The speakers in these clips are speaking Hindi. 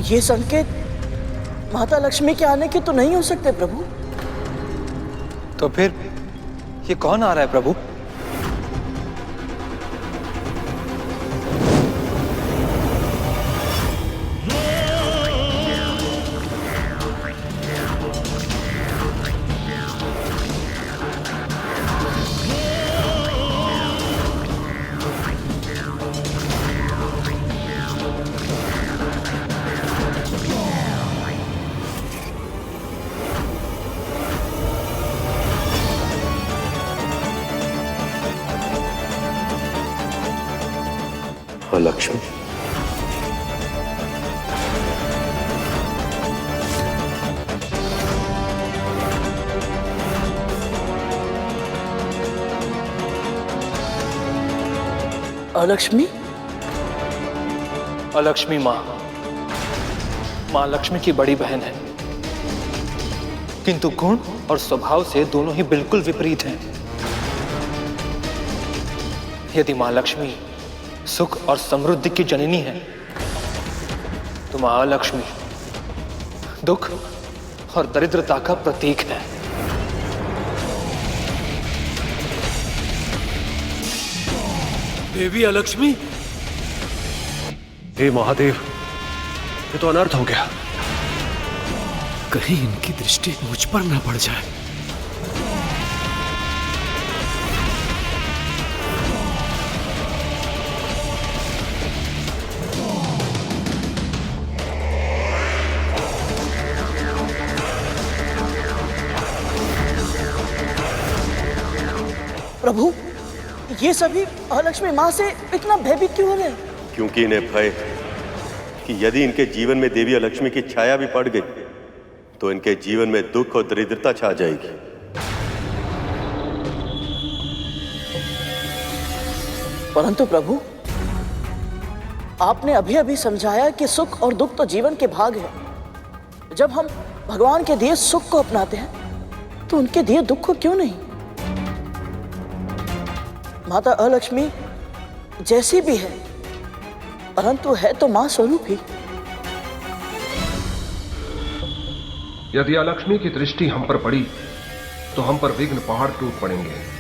ये संकेत माता लक्ष्मी के आने के तो नहीं हो सकते प्रभु। तो फिर ये कौन आ रहा है प्रभु? लक्ष्मी, अलक्ष्मी? अलक्ष्मी माँ लक्ष्मी की बड़ी बहन है, किंतु गुण और स्वभाव से दोनों ही बिल्कुल विपरीत हैं। यदि माँ लक्ष्मी सुख और समृद्धि की जननी है, तो मां लक्ष्मी दुख और दरिद्रता का प्रतीक है। देवी अलक्ष्मी? हे महादेव, ये तो अनर्थ हो गया। कहीं इनकी दृष्टि मुझ पर ना पड़ जाए। प्रभु, ये सभी अलक्ष्मी माँ से इतना भयभीत क्यों हो रहे हैं? क्योंकि इन्हें भय कि यदि इनके जीवन में देवी अलक्ष्मी की छाया भी पड़ गई तो इनके जीवन में दुख और दरिद्रता छा जाएगी। परंतु प्रभु, आपने अभी अभी समझाया कि सुख और दुख तो जीवन के भाग है। जब हम भगवान के दिए सुख को अपनाते हैं तो उनके दिए दुख को क्यों नहीं? माता अलक्ष्मी जैसी भी है, परंतु है तो मां स्वरूप ही। यदि अलक्ष्मी की दृष्टि हम पर पड़ी तो हम पर विघ्न पहाड़ टूट पड़ेंगे।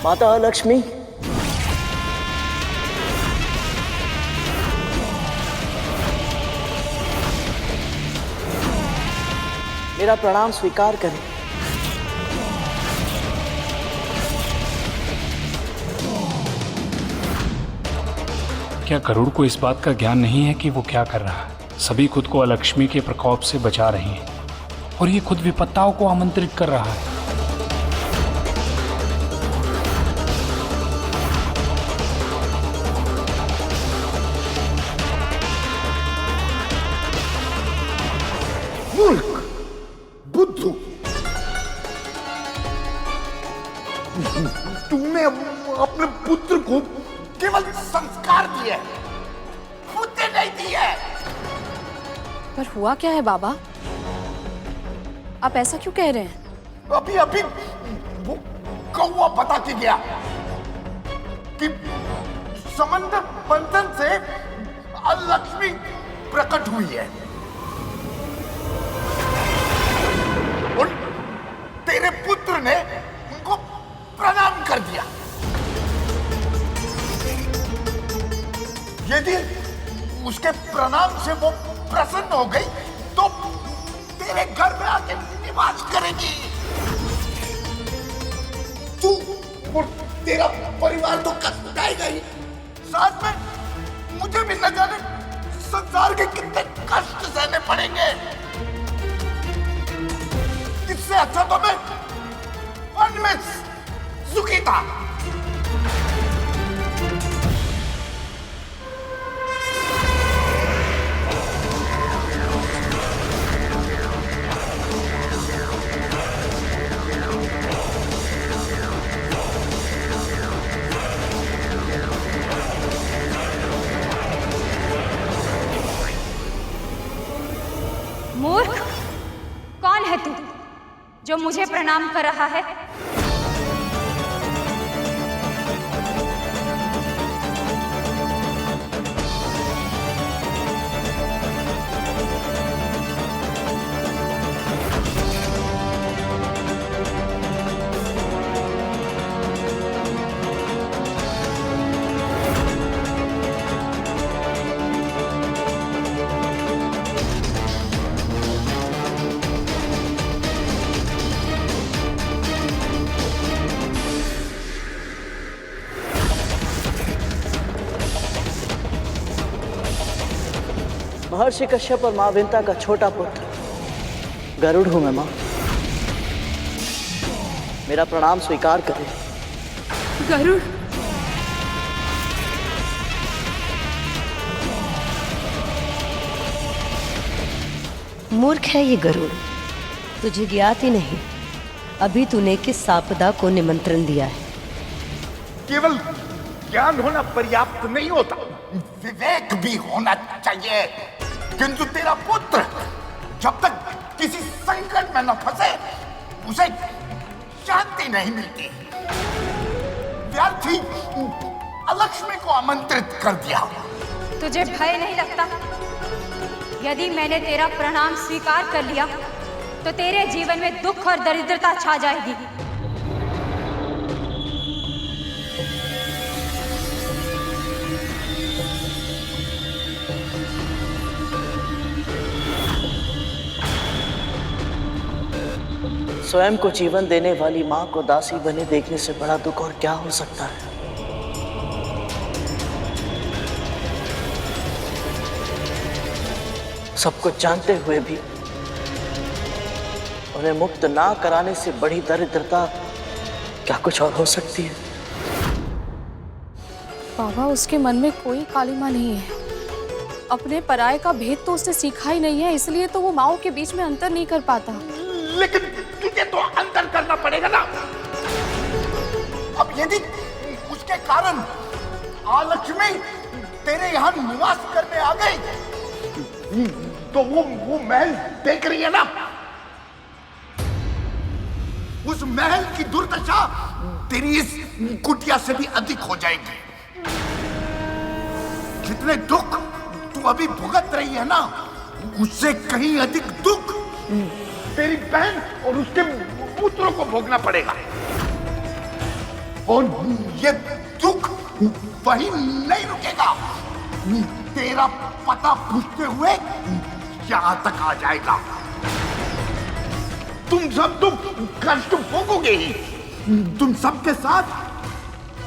माता अलक्ष्मी, मेरा प्रणाम स्वीकार करें। क्या गरुड़ को इस बात का ज्ञान नहीं है कि वो क्या कर रहा है? सभी खुद को अलक्ष्मी के प्रकोप से बचा रहे हैं और ये खुद विपत्ताओं को आमंत्रित कर रहा है। मूर्ख, बुद्धू, तुमने अपने पुत्र को केवल संस्कार दिए, बुद्धि नहीं दी है। पर हुआ क्या है बाबा? आप ऐसा क्यों कह रहे हैं? अभी अभी वो कौवा बता के गया कि समंदर बंधन से लक्ष्मी प्रकट हुई है और तेरे पुत्र ने उनको प्रणाम कर दिया। यदि उसके प्रणाम से वो प्रसन्न हो गई तो तेरे घर में आके निवास करेगी। तू और तेरा परिवार तो कष्टाएगा ही, साथ में मुझे भी न जाने संसार के कितने कष्ट सहने पड़ेंगे। इससे अच्छा तो मैं वन में सुखी था। जो मुझे प्रणाम कर रहा है? महर्षि कश्यप और मां विंता का छोटा पुत्र गरुड़ हूं मैं मां। मेरा प्रणाम स्वीकार करें। गरुड़, मूर्ख है ये गरुड़, तुझे ज्ञात ही नहीं अभी तूने किस आपदा को निमंत्रण दिया है। केवल ज्ञान होना पर्याप्त नहीं होता, विवेक भी होना चाहिए। किंतु तेरा पुत्र जब तक किसी संकट में न फंसे उसे शांति नहीं मिलती। व्यर्थ ही अलक्ष्मी को आमंत्रित कर दिया। तुझे भय नहीं लगता? यदि मैंने तेरा प्रणाम स्वीकार कर लिया तो तेरे जीवन में दुख और दरिद्रता छा जाएगी। स्वयं को जीवन देने वाली मां को दासी बने देखने से बड़ा दुख और क्या हो सकता है। सब कुछ जानते हुए भी उन्हें मुक्त ना कराने से बड़ी दरिद्रता क्या कुछ और हो सकती है? बाबा, उसके मन में कोई कालिमा नहीं है। अपने पराये का भेद तो उसने सीखा ही नहीं है, इसलिए तो वो माओ के बीच में अंतर नहीं कर पाता। लेकिन तुझे तो अंतर करना पड़ेगा ना। अब यदि उसके कारण आलक्ष्मी तेरे यहाँ निवास करने आ गई तो वो महल देख रही है ना। उस महल की दुर्दशा तेरी इस कुटिया से भी अधिक हो जाएगी। जितने दुख तू अभी भुगत रही है ना, उससे कहीं अधिक दुख तेरी बहन और उसके पुत्रों को भोगना पड़ेगा। और ये दुख वहीं नहीं रुकेगा, तेरा पता पूछते हुए यहाँ तक आ जाएगा। तुम सब तो कष्ट भोगोगे ही। तुम सबके साथ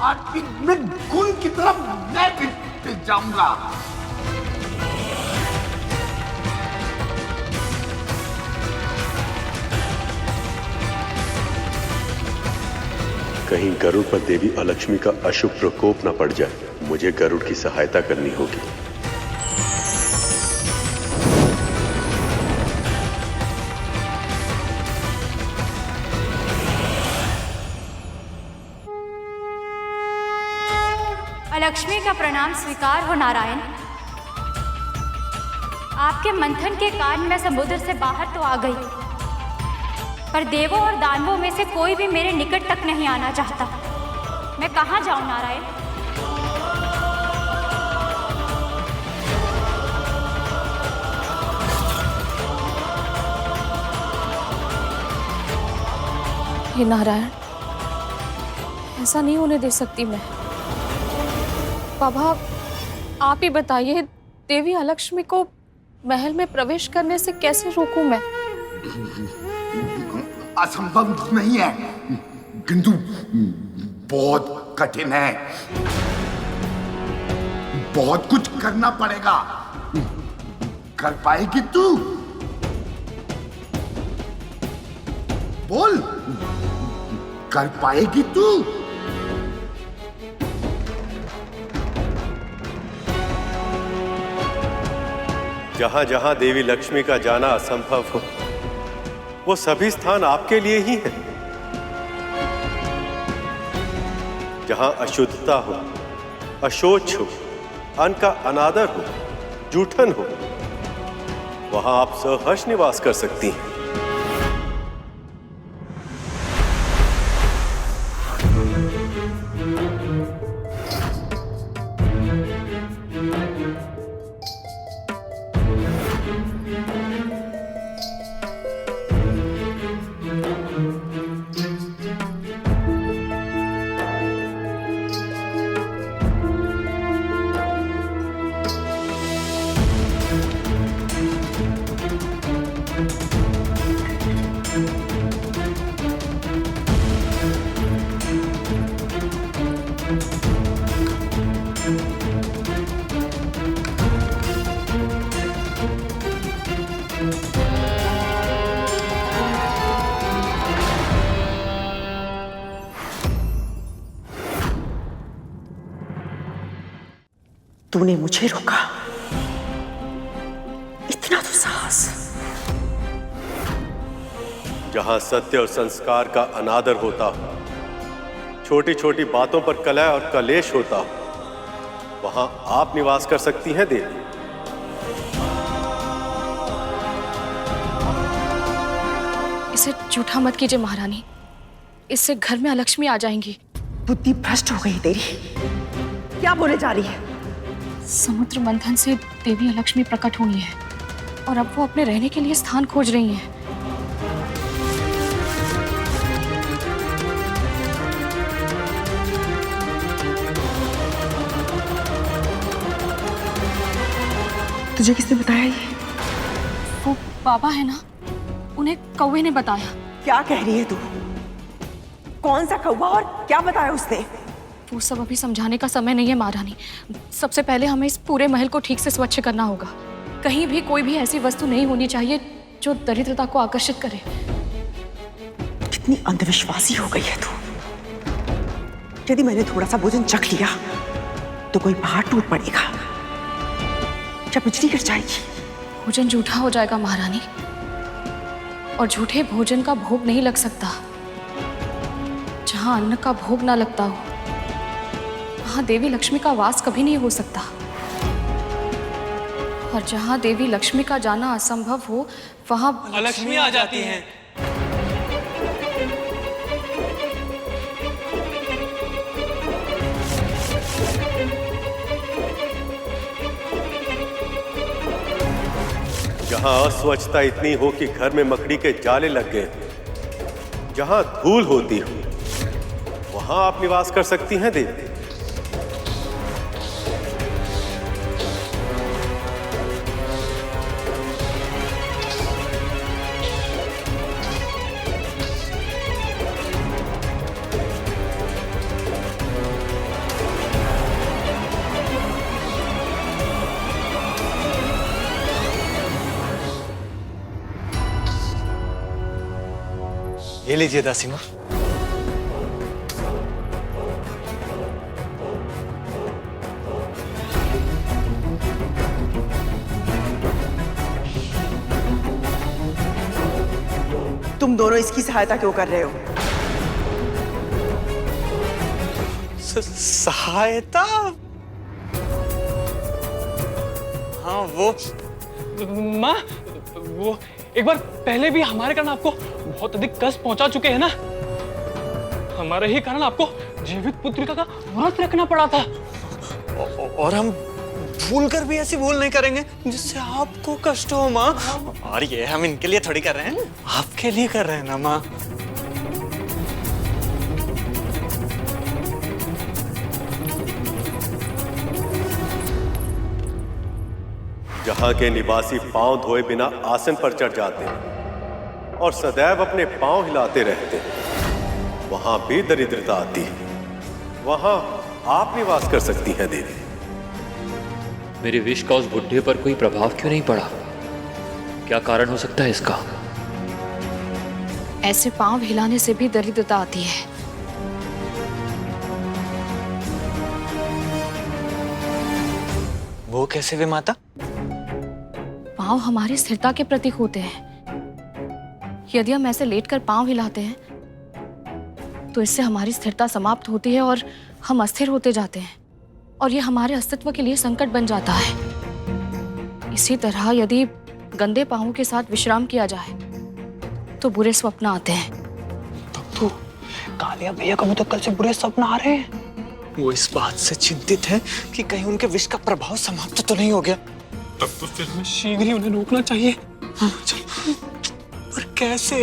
आज में गुण की तरफ मैं भी जाऊंगा। कहीं गरुड़ पर देवी अलक्ष्मी का अशुभ प्रकोप न पड़ जाए। मुझे गरुड़ की सहायता करनी होगी। अलक्ष्मी का प्रणाम स्वीकार हो नारायण। आपके मंथन के कारण मैं समुद्र से बाहर तो आ गई, पर देवों और दानवों में से कोई भी मेरे निकट तक नहीं आना चाहता। मैं कहाँ जाऊं नारायण? हे नारायण, ऐसा नहीं होने दे सकती मैं। बाबा, आप ही बताइए, देवी अलक्ष्मी को महल में प्रवेश करने से कैसे रोकूं मैं? असंभव नहीं है, किंतु बहुत कठिन है। बहुत कुछ करना पड़ेगा। कर पाएगी तू? बोल, कर पाएगी तू? जहां जहां देवी लक्ष्मी का जाना असंभव हो, वो सभी स्थान आपके लिए ही हैं। जहां अशुद्धता हो, अशोच हो, अन्न का अनादर हो, जूठन हो, वहां आप सहर्ष निवास कर सकती हैं। तूने मुझे रोका, इतना तो साहस। जहां सत्य और संस्कार का अनादर होता हो, छोटी छोटी बातों पर कलह और कलेश होता हो, वहां आप निवास कर सकती हैं देवी। इसे झूठा मत कीजिए महारानी, इससे घर में अलक्ष्मी आ जाएंगी। बुद्धि भ्रष्ट हो गई तेरी, क्या बोले जा रही है? समुद्र मंथन से देवी अलक्ष्मी प्रकट हुई है और अब वो अपने रहने के लिए स्थान खोज रही हैं। तुझे किसने बताया ये? वो बाबा है ना, उन्हें कौवे ने बताया। क्या कह रही है तू? कौन सा कौवा और क्या बताया उसने? वो सब अभी समझाने का समय नहीं है महारानी। सबसे पहले हमें इस पूरे महल को ठीक से स्वच्छ करना होगा। कहीं भी कोई भी ऐसी वस्तु नहीं होनी चाहिए जो दरिद्रता को आकर्षित करे। कितनी अंधविश्वासी हो गई है तू। यदि मैंने थोड़ा सा भोजन चख लिया तो कोई पहाड़ टूट पड़ेगा या बिजली गिर जाएगी। भोजन झूठा हो जाएगा महारानी, और झूठे भोजन का भोग नहीं लग सकता। जहां अन्न का भोग ना लगता हो वहां देवी लक्ष्मी का वास कभी नहीं हो सकता, और जहां देवी लक्ष्मी का जाना असंभव हो वहां लक्ष्मी आ जाती हैं। जहां अस्वच्छता इतनी हो कि घर में मकड़ी के जाले लग गए, जहां धूल होती हो, वहां आप निवास कर सकती हैं देवी। ये लीजिए दासी माँ। तुम दोनों इसकी सहायता क्यों कर रहे हो? सहायता? हाँ वो माँ, वो एक बार पहले भी हमारे कारण आपको बहुत अधिक कष्ट पहुंचा चुके हैं ना। हमारे ही कारण आपको जीवित पुत्रिका का व्रत रखना पड़ा था, और हम भूल कर भी ऐसी भूल नहीं करेंगे जिससे आपको कष्ट हो माँ। और ये हम इनके लिए थोड़ी कर रहे हैं, आपके लिए कर रहे हैं ना माँ। जहां के निवासी पांव धोए बिना आसन पर चढ़ जाते हैं और सदैव अपने पांव हिलाते रहते हैं, वहां भी दरिद्रता आती है। वहां आप निवास कर सकती हैं देवी। मेरे विष का उस बुढ़े पर कोई प्रभाव क्यों नहीं पड़ा? क्या कारण हो सकता है इसका? ऐसे पांव हिलाने से भी दरिद्रता आती है। वो कैसे वे माता? पांव हमारी स्थिरता के प्रतीक होते हैं। यदि हम ऐसे लेटकर पांव हिलाते हैं तो इससे हमारी स्थिरता समाप्त होती है और हम अस्थिर होते जाते हैं, और ये हमारे अस्तित्व के लिए संकट बन जाता है। इसी तरह यदि गंदे पांवों के साथ विश्राम किया जाए तो बुरे स्वप्न आते हैं। तब तो कालिया भैया को तो कल से बुरे स्वप्न आ रहे हैं। वो इस बात से चिंतित है कि कहीं उनके विष का प्रभाव समाप्त तो नहीं हो गया। तब तो फिर हमें शीघ्र ही उन्हें रोकना चाहिए। चलो, पर कैसे?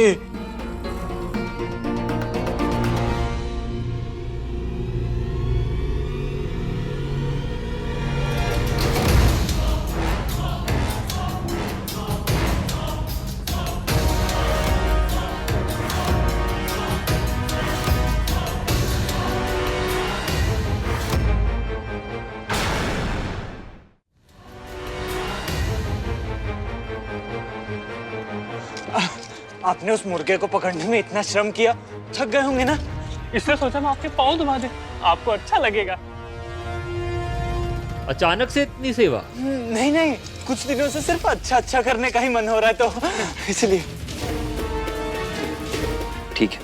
आपने उस मुर्गे को पकड़ने में इतना श्रम किया, थक गए होंगे ना? इसलिए सोचा मैं आपके पाँव दबा दूं, आपको अच्छा लगेगा। अचानक से इतनी सेवा? नहीं नहीं, कुछ दिनों से सिर्फ अच्छा अच्छा करने का ही मन हो रहा है, तो इसलिए। ठीक है,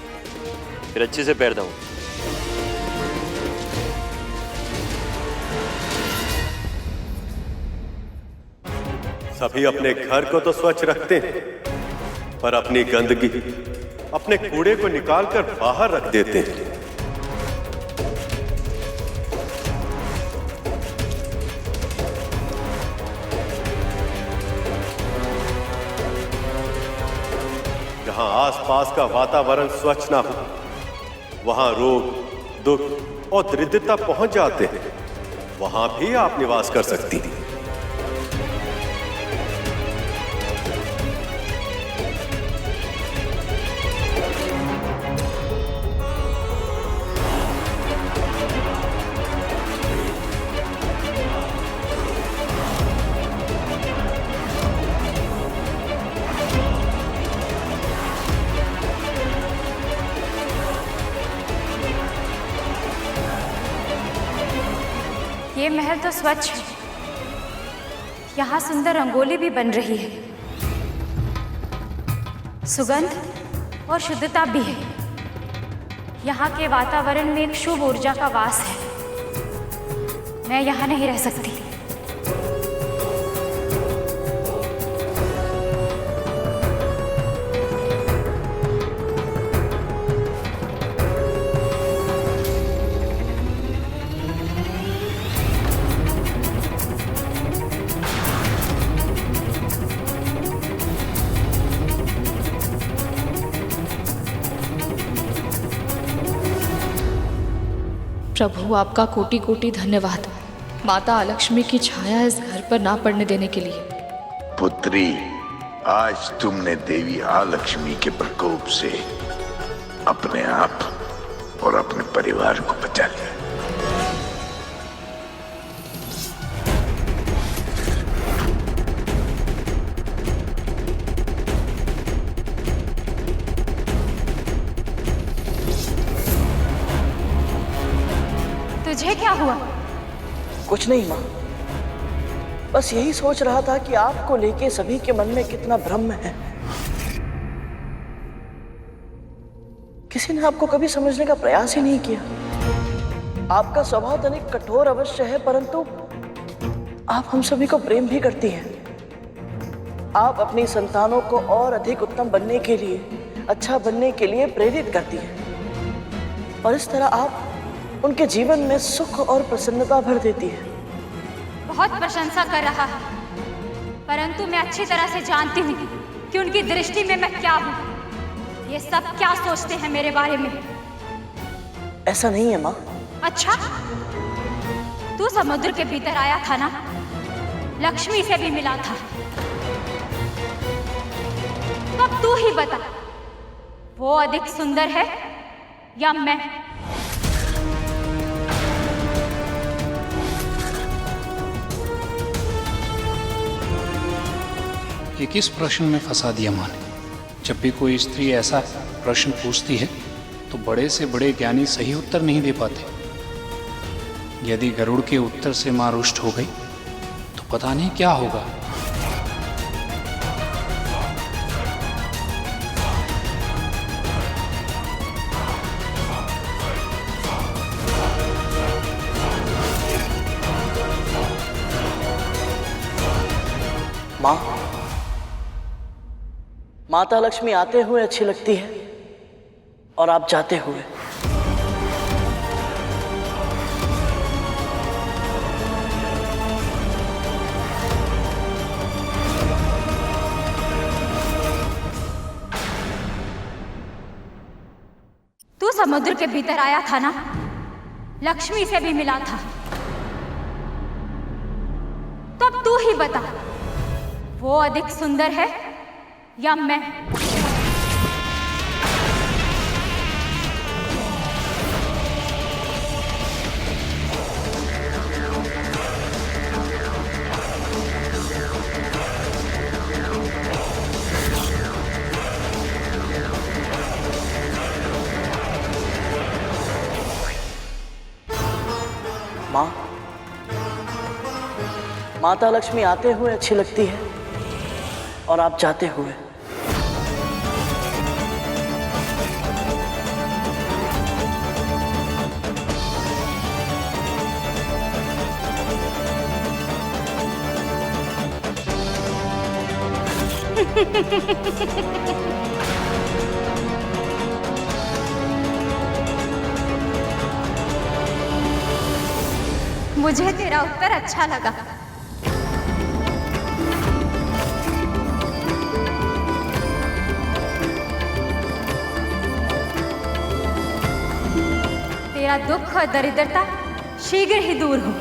फिर अच्छे से पैर दो। सभी अपने घर को तो स्वच्छ रखते हैं, पर अपनी गंदगी, अपने कूड़े को निकालकर बाहर रख देते हैं। जहां आसपास का वातावरण स्वच्छ ना हो, वहां रोग, दुख और दरिद्रता पहुंच जाते हैं। वहां भी आप निवास कर सकती हैं। ये महल तो स्वच्छ है, यहाँ सुंदर रंगोली भी बन रही है, सुगंध और शुद्धता भी है। यहाँ के वातावरण में एक शुभ ऊर्जा का वास है। मैं यहाँ नहीं रह सकती। प्रभु, आपका कोटि कोटि धन्यवाद माता अलक्ष्मी की छाया इस घर पर ना पड़ने देने के लिए। पुत्री, आज तुमने देवी आलक्ष्मी के प्रकोप से अपने आप और अपने परिवार को बचा लिया। तुझे क्या हुआ? कुछ नहीं माँ, बस यही सोच रहा था कि आपको लेके सभी के मन में कितना भ्रम है। किसी ने आपको कभी समझने का प्रयास ही नहीं किया। आपका स्वभाव तनिक कठोर अवश्य है, परंतु आप हम सभी को प्रेम भी करती हैं। आप अपनी संतानों को और अधिक उत्तम बनने के लिए, अच्छा बनने के लिए प्रेरित करती हैं, और इस तरह आप उनके जीवन में सुख और प्रसन्नता भर देती है। बहुत प्रशंसा कर रहा है, परंतु मैं अच्छी तरह से जानती हूँ कि उनकी दृष्टि में मैं क्या हूँ। ये सब क्या सोचते हैं मेरे बारे में? ऐसा नहीं है माँ। अच्छा, तू समुद्र के भीतर आया था ना, लक्ष्मी से भी मिला था। अब तू ही बता, वो अधिक सुंदर है या मैं? ये किस प्रश्न में फंसा दिया माँ ने? जब भी कोई स्त्री ऐसा प्रश्न पूछती है तो बड़े से बड़े ज्ञानी सही उत्तर नहीं दे पाते। यदि गरुड़ के उत्तर से माँ रुष्ट हो गई तो पता नहीं क्या होगा। माँ, माता लक्ष्मी आते हुए अच्छी लगती है और आप जाते हुए। तू समुद्र के भीतर आया था ना, लक्ष्मी से भी मिला था। तो अब तू ही बता, वो अधिक सुंदर है या मैं? माँ, माता लक्ष्मी आते हुए अच्छी लगती है और आप जाते हुए। मुझे तेरा उत्तर अच्छा लगा। तेरा दुख और दरिद्रता शीघ्र ही दूर हो।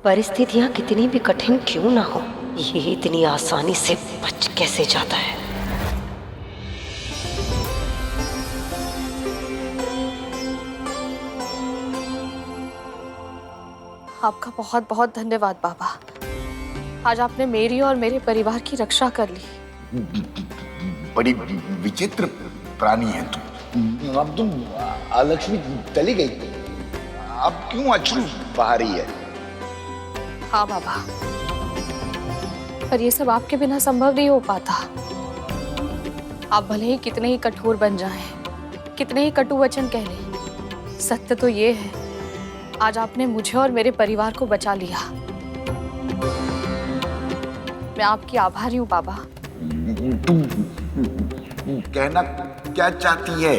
परिस्थितियां कितनी भी कठिन क्यों ना हो, ये इतनी आसानी से बच कैसे जाता है। आपका बहुत बहुत धन्यवाद बाबा। आज आपने मेरी और मेरे परिवार की रक्षा कर ली। बड़ी विचित्र प्राणी है तुम। अब तुम लक्ष्मी चली गई, अब क्यों अश्रु बहा रही है? हाँ बाबा, पर ये सब आपके बिना संभव नहीं हो पाता। आप भले ही कितने ही कठोर बन जाएं, कितने ही कटु वचन कह लें, सत्य तो ये है आज आपने मुझे और मेरे परिवार को बचा लिया। मैं आपकी आभारी हूँ बाबा। तुम कहना क्या चाहती है?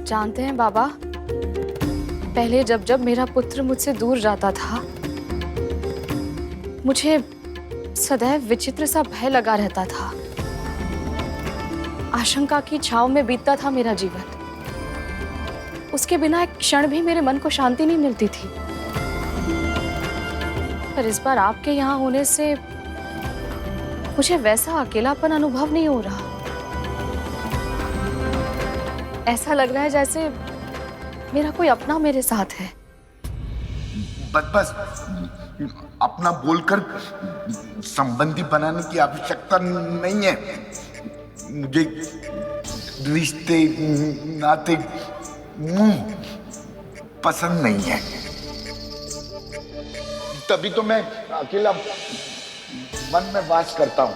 जानते हैं बाबा, पहले जब जब मेरा पुत्र मुझसे दूर जाता था, मुझे सदैव विचित्र सा भय लगा रहता था। आशंका की छांव में बीतता था मेरा जीवन। उसके बिना एक क्षण भी मेरे मन को शांति नहीं मिलती थी। पर इस बार आपके यहाँ होने से मुझे वैसा अकेलापन अनुभव नहीं हो रहा। ऐसा लग रहा है जैसे मेरा कोई अपना मेरे साथ है। बस अपना बोलकर संबंधी बनाने की आवश्यकता नहीं है। मुझे रिश्ते नाते पसंद नहीं है, तभी तो मैं अकेला मन में वास करता हूं।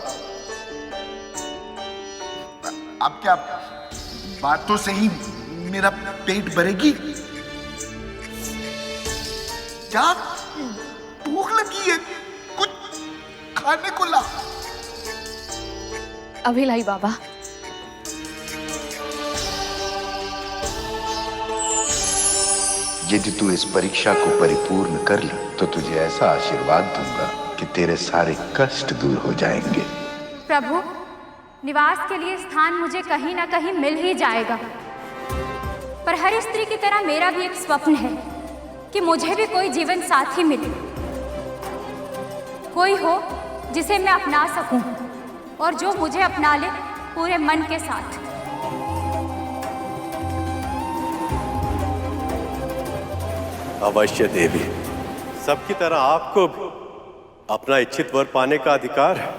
अब क्या बातों से ही मेरा पेट भरेगी? क्या भूख लगी है? कुछ खाने को ला। अभी लाई बाबा। यदि तू इस परीक्षा को परिपूर्ण कर ली तो तुझे ऐसा आशीर्वाद दूंगा कि तेरे सारे कष्ट दूर हो जाएंगे। प्रभु, निवास के लिए स्थान मुझे कहीं ना कहीं मिल ही जाएगा, पर हर स्त्री की तरह मेरा भी एक स्वप्न है कि मुझे भी कोई जीवन साथी मिले, कोई हो जिसे मैं अपना सकूं और जो मुझे अपना ले पूरे मन के साथ। अवश्य देवी, सबकी तरह आपको भी अपना इच्छित वर पाने का अधिकार है।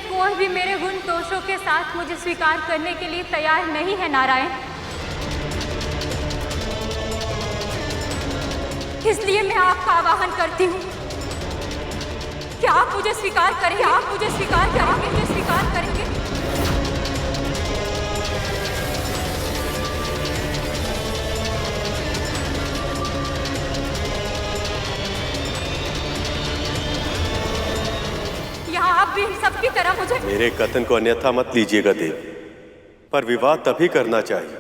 कोई भी मेरे गुण दोषों के साथ मुझे स्वीकार करने के लिए तैयार नहीं है नारायण। इसलिए मैं आपका आवाहन करती हूँ कि आप मुझे स्वीकार करेंगे, आप मुझे स्वीकार करेंगे, मुझे स्वीकार करेंगे। आप भी सबकी तरह मुझे। मेरे कथन को अन्यथा मत लीजिएगा देवी, पर विवाह तभी करना चाहिए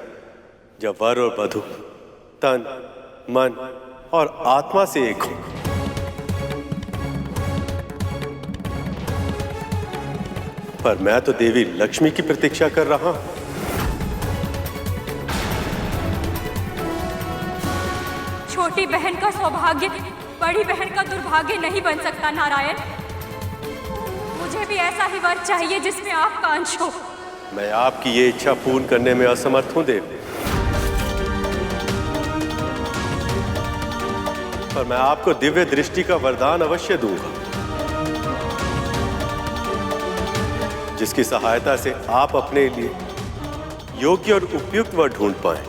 जब वर और वधू तन, मन और आत्मा से एक हो। पर मैं तो देवी लक्ष्मी की प्रतीक्षा कर रहा हूं। छोटी बहन का सौभाग्य बड़ी बहन का दुर्भाग्य नहीं बन सकता नारायण। मुझे भी ऐसा ही वर चाहिए जिसमें आपका अंश हो। मैं आपकी ये इच्छा पूर्ण करने में असमर्थ हूं देवी, पर मैं आपको दिव्य दृष्टि का वरदान अवश्य दूंगा, जिसकी सहायता से आप अपने लिए योग्य और उपयुक्त वर ढूंढ पाए।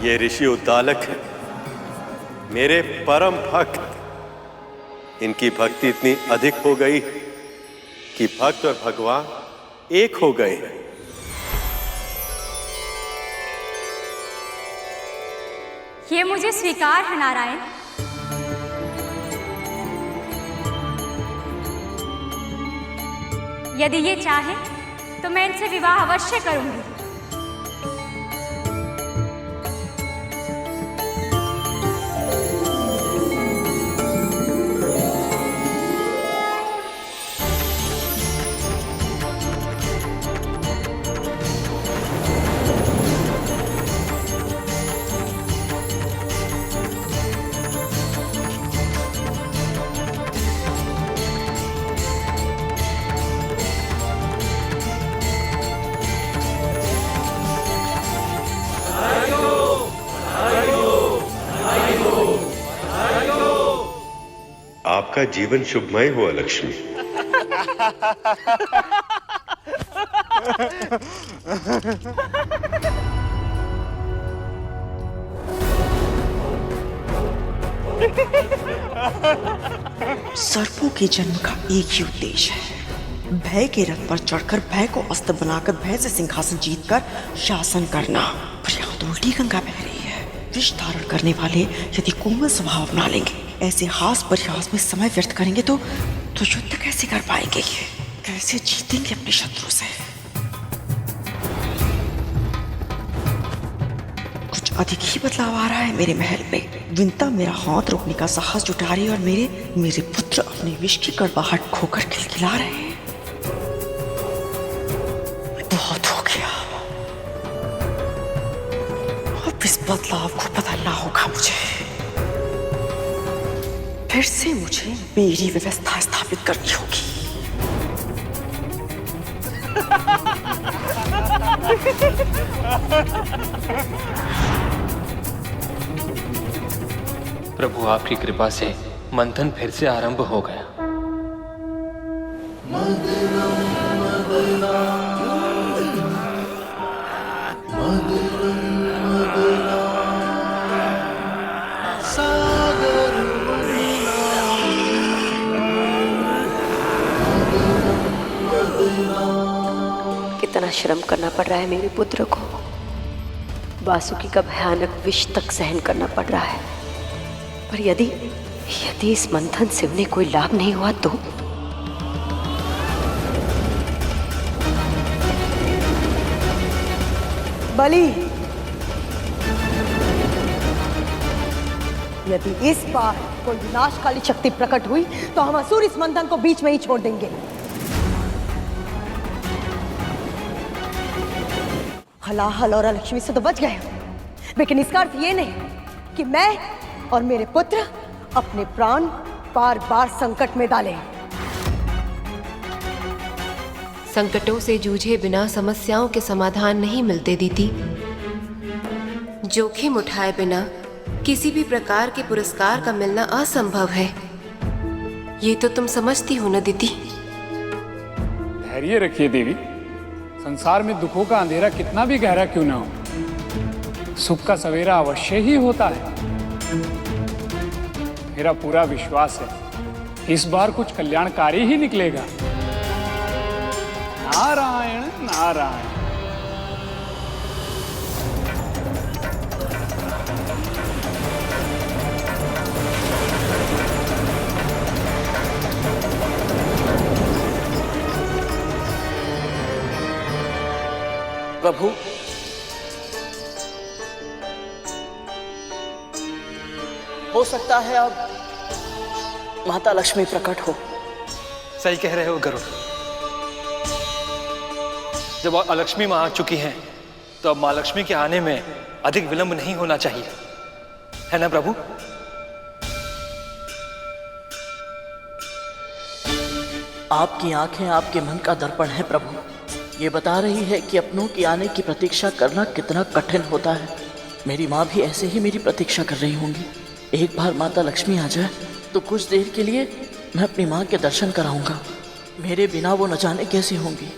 ये ऋषि उद्दालक है, मेरे परम भक्त। इनकी भक्ति इतनी अधिक हो गई कि भक्त और भगवान एक हो गए हैं। ये मुझे स्वीकार है नारायण। यदि ये चाहे तो मैं इनसे विवाह अवश्य करूंगी। आपका जीवन शुभमय हो लक्ष्मी। सर्पों के जन्म का एक ही उद्देश्य है, भय के रथ पर चढ़कर भय को अस्त्र बनाकर भय से सिंहासन जीतकर शासन करना। पर यहाँ तो उल्टी गंगा बह रही है। विष धारण करने वाले यदि कोमल स्वभाव अपना लेंगे, ऐसे हास परिहास में समय व्यर्थ करेंगे तो युद्ध कैसे कर पाएंगे? ये कैसे जीतेंगे अपने शत्रु से? कुछ अधिक ही बदलाव आ रहा है मेरे महल में। विंता मेरा हाथ रोकने का साहस जुटा रही है और मेरे पुत्र अपने विष की कड़वाहट खोकर खिलखिला रहे हैं। बहुत हो गया, अब इस बदलाव को बदलना होगा मुझे। फिर से मुझे मेरी व्यवस्था स्थापित करनी होगी। प्रभु आपकी कृपा से मंथन फिर से आरंभ हो गया। कितना श्रम करना पड़ रहा है मेरे पुत्र को। वासुकी का भयानक विष तक सहन करना पड़ रहा है। पर यदि इस मंथन से उन्हें कोई लाभ नहीं हुआ तो? बलि, यदि इस बार कोई विनाशकाली शक्ति प्रकट हुई तो हम असुर इस मंथन को बीच में ही छोड़ देंगे। हलाहल और लक्ष्मी से तो बच गए, लेकिन इसका अर्थ ये नहीं कि मैं और मेरे पुत्र अपने प्राण बार बार संकट में डालें। संकटों से जूझे बिना समस्याओं के समाधान नहीं मिलते दीदी। जोखिम उठाए बिना किसी भी प्रकार के पुरस्कार का मिलना असंभव है। ये तो तुम समझती हो ना दीदी। धैर्य रखिए देवी। संसार में दुखों का अंधेरा कितना भी गहरा क्यों ना हो, सुख का सवेरा अवश्य ही होता है। मेरा पूरा विश्वास है इस बार कुछ कल्याणकारी ही निकलेगा। नारायण नारायण। प्रभु, हो सकता है अब माता लक्ष्मी प्रकट हो। सही कह रहे हो गरुड़। जब अलक्ष्मी मां आ चुकी हैं तो अब मां लक्ष्मी के आने में अधिक विलंब नहीं होना चाहिए, है ना प्रभु? आपकी आंखें आपके मन का दर्पण है प्रभु। ये बता रही है कि अपनों के आने की प्रतीक्षा करना कितना कठिन होता है। मेरी माँ भी ऐसे ही मेरी प्रतीक्षा कर रही होंगी। एक बार माता लक्ष्मी आ जाए तो कुछ देर के लिए मैं अपनी माँ के दर्शन कराऊंगा। मेरे बिना वो न जाने कैसी होंगी।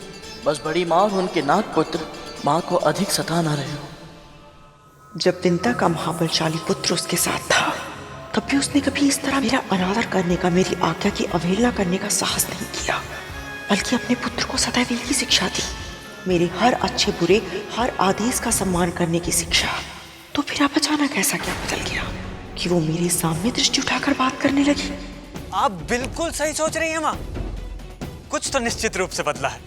बस बड़ी माँ और उनके नाग पुत्र माँ को अधिक सता ना रहे हो। जब विंता का महाबलशाली पुत्र उसके साथ था तब भी उसने कभी इस तरह मेरा अनादर करने का, मेरी आज्ञा की अवहेलना करने का साहस नहीं किया, बल्कि अपने पुत्र को सदैव की शिक्षा दी, मेरे हर अच्छे बुरे हर आदेश का सम्मान करने की शिक्षा। तो फिर अब अचानक ऐसा क्या बदल गया कि वो मेरे सामने दृष्टि उठाकर बात करने लगी? आप बिल्कुल सही सोच रही हैं माँ। कुछ तो निश्चित रूप से बदला है।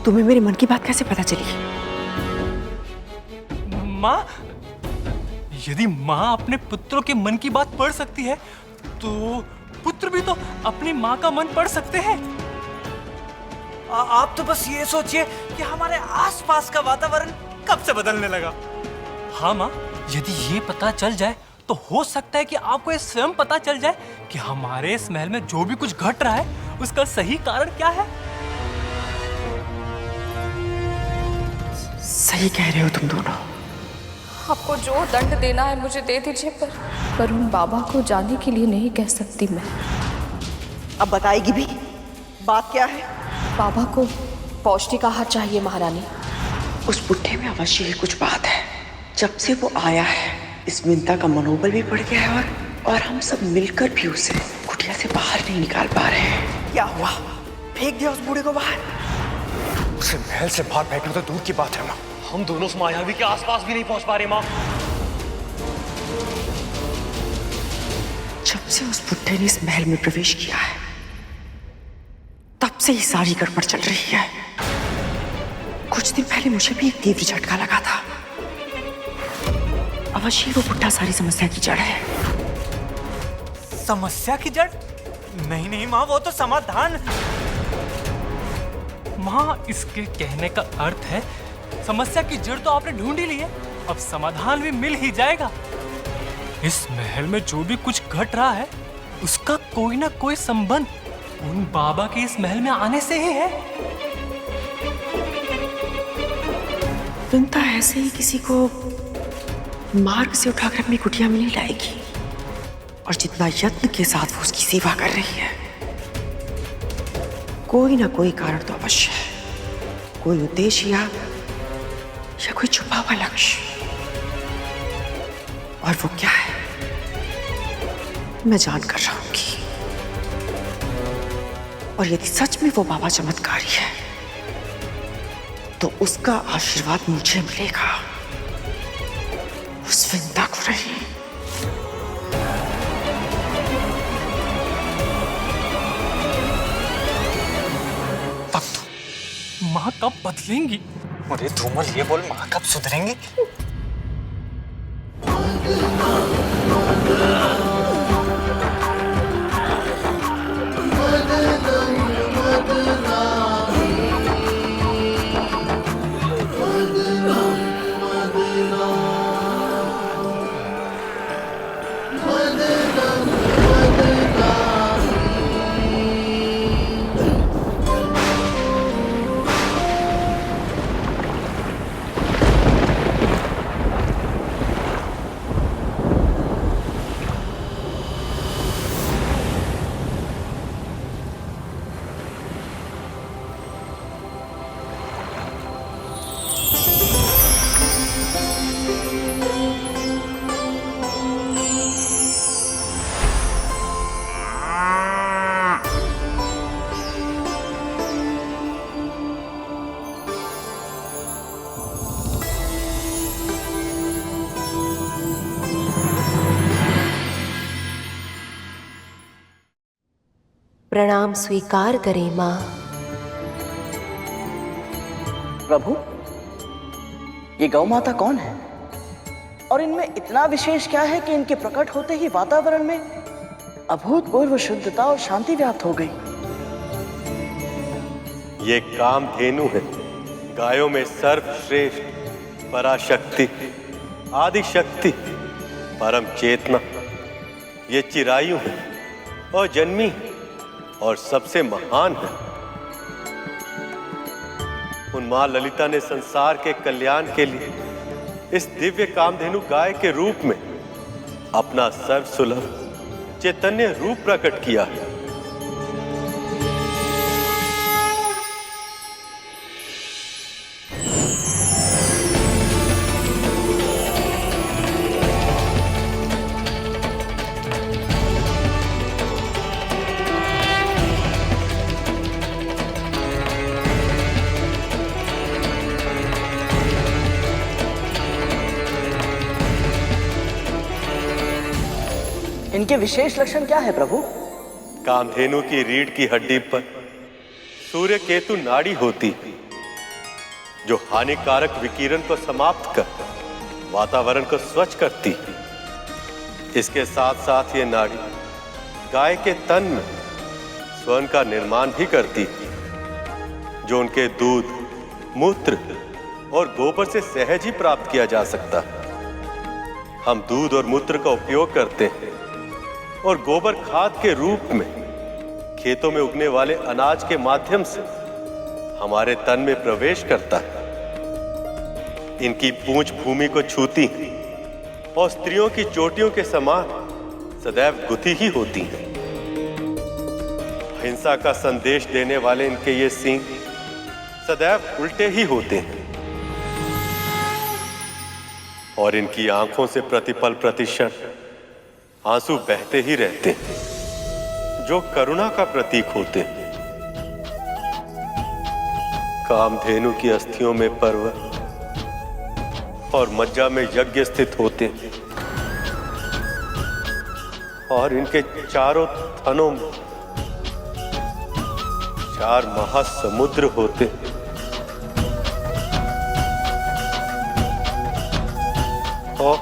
तुम्हें मेरे मन की बात कैसे पता चली? माँ, यदि माँ अपने पुत्रों के मन की बात पढ़ सकती है तो पुत्र भी तो अपनी माँ का मन पढ़ सकते हैं। आप तो बस ये सोचिए कि हमारे आसपास का वातावरण कब से बदलने लगा। हाँ माँ, यदि ये पता चल जाए तो हो सकता है कि आपको ये स्वयं पता चल जाए कि हमारे इस महल में जो भी कुछ घट रहा है उसका सही कारण क्या है। सही कह रहे हो तुम दोनों। आपको जो दंड देना है मुझे दे दीजिए, पर उन बाबा को जाने के लिए नहीं कह सकती मैं। अब बताएगी भी? बात क्या है? बाबा को पौष्टिक आहार चाहिए महारानी। उस बुढ़े में अवश्य ही कुछ बात है। जब से वो आया है इस विंता का मनोबल भी बढ़ गया है और हम सब मिलकर भी उसे कुटिया से बाहर नहीं निकाल पा रहे हैं। क्या हुआ? फेंक दिया उस बूढ़े को बाहर? उसे महल से बाहर फेंकना तो दूर की बात है माँ, हम दोनों उस मायावी के आसपास भी नहीं पहुंच पा रहे माँ। जब से उस बुढ़े ने इस महल में प्रवेश किया है तब से ही सारी गड़बड़ चल रही है। कुछ दिन पहले मुझे भी एक तीव्र झटका लगा था। अवश्य वो बुढ़ा सारी समस्या की जड़ है। समस्या की जड़? नहीं नहीं माँ, वो तो समाधान। माँ, इसके कहने का अर्थ है समस्या की जड़ तो आपने ढूंढ ही ली है, अब समाधान भी मिल ही जाएगा। इस महल में जो भी कुछ घट रहा है उसका कोई ना कोई संबंध उन बाबा के इस महल में आने से ही है। विंता ऐसे ही किसी को मार्ग से उठाकर अपनी कुटिया में नहीं लाएगी, और जितना यत्न के साथ वो उसकी सेवा कर रही है, कोई ना कोई कारण तो अवश्य है, कोई उद्देश्य या कोई छुपा हुआ लक्ष्य। और वो क्या है मैं जान कर रहूंगी। और यदि सच में वो बाबा चमत्कारी है तो उसका आशीर्वाद मुझे मिलेगा, उस विंता को नहीं। माँ कब बदलेंगी? अरे धूमल, ये बोल माँ कब सुधरेंगी? प्रणाम स्वीकार करें माँ। प्रभु, ये गौ माता कौन है और इनमें इतना विशेष क्या है कि इनके प्रकट होते ही वातावरण में अभूतपूर्व शुद्धता और शांति व्याप्त हो गई। ये कामधेनु है, गायों में सर्वश्रेष्ठ, पराशक्ति, आदि शक्ति, परम चेतना। ये चिरायु है और जन्मी और सबसे महान है। उन मां ललिता ने संसार के कल्याण के लिए इस दिव्य कामधेनु गाय के रूप में अपना सर्वसुलभ चैतन्य रूप प्रकट किया है। इनके विशेष लक्षण क्या है प्रभु? कामधेनु की रीढ़ की हड्डी पर सूर्य केतु नाड़ी होती, जो हानिकारक विकिरण को समाप्त कर वातावरण को स्वच्छ करती। इसके साथ साथ ये नाड़ी गाय के तन में स्वर्ण का निर्माण भी करती, जो उनके दूध, मूत्र और गोबर से सहज ही प्राप्त किया जा सकता। हम दूध और मूत्र का उपयोग करते हैं और गोबर खाद के रूप में खेतों में उगने वाले अनाज के माध्यम से हमारे तन में प्रवेश करता है। इनकी पूंछ भूमि को छूती है और स्त्रियों की चोटियों के समान सदैव गुथी ही होती हैं। हिंसा का संदेश देने वाले इनके ये सींग सदैव उल्टे ही होते हैं और इनकी आंखों से प्रतिपल प्रतिक्षण आंसू बहते ही रहते हैं, जो करुणा का प्रतीक होते हैं। कामधेनु की अस्थियों में पर्वत और मज्जा में यज्ञ स्थित होते हैं और इनके चारों थनों में 4 महासमुद्र होते हैं। और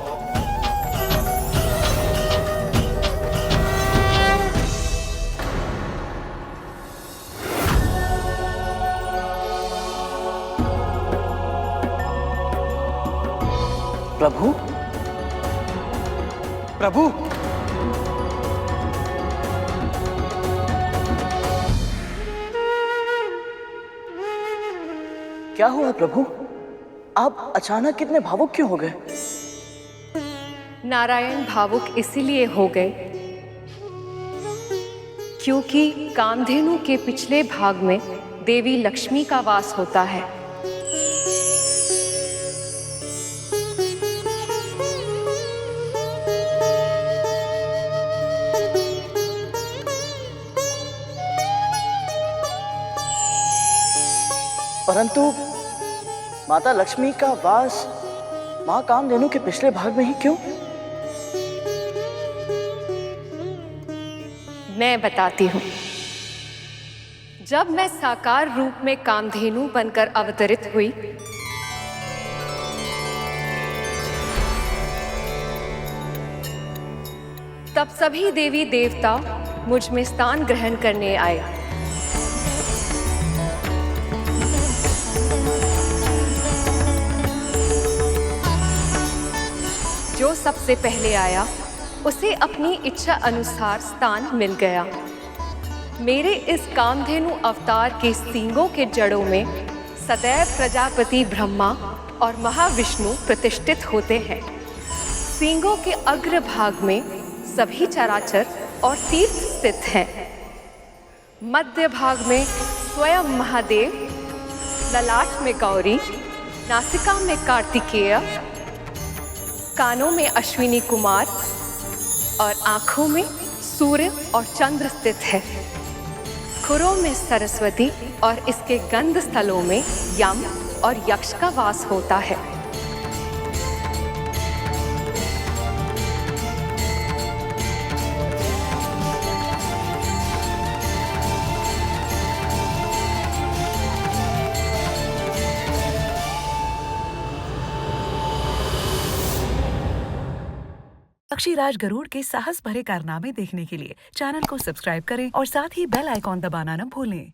प्रभु, प्रभु, क्या हुआ प्रभु? आप अचानक कितने भावुक क्यों हो गए? नारायण भावुक इसीलिए हो गए क्योंकि कामधेनु के पिछले भाग में देवी लक्ष्मी का वास होता है। परंतु माता लक्ष्मी का वास मां कामधेनु के पिछले भाग में ही क्यों? मैं बताती हूँ। जब मैं साकार रूप में कामधेनु बनकर अवतरित हुई, तब सभी देवी देवता मुझ में स्थान ग्रहण करने आए। जो सबसे पहले आया उसे अपनी इच्छा अनुसार स्थान मिल गया। मेरे इस कामधेनु अवतार के सींगों के जड़ों में सदैव प्रजापति ब्रह्मा और महाविष्णु प्रतिष्ठित होते हैं। सींगों के अग्र भाग में सभी चराचर और तीर्थ स्थित हैं। मध्य भाग में स्वयं महादेव, ललाट में गौरी, नासिका में कार्तिकेय, कानों में अश्विनी कुमार और आंखों में सूर्य और चंद्र स्थित है। खुरों में सरस्वती और इसके गंध स्थलों में यम और यक्ष का वास होता है। पक्षीराज गरुड़ के साहस भरे कारनामे देखने के लिए चैनल को सब्सक्राइब करें और साथ ही बेल आइकॉन दबाना न भूलें।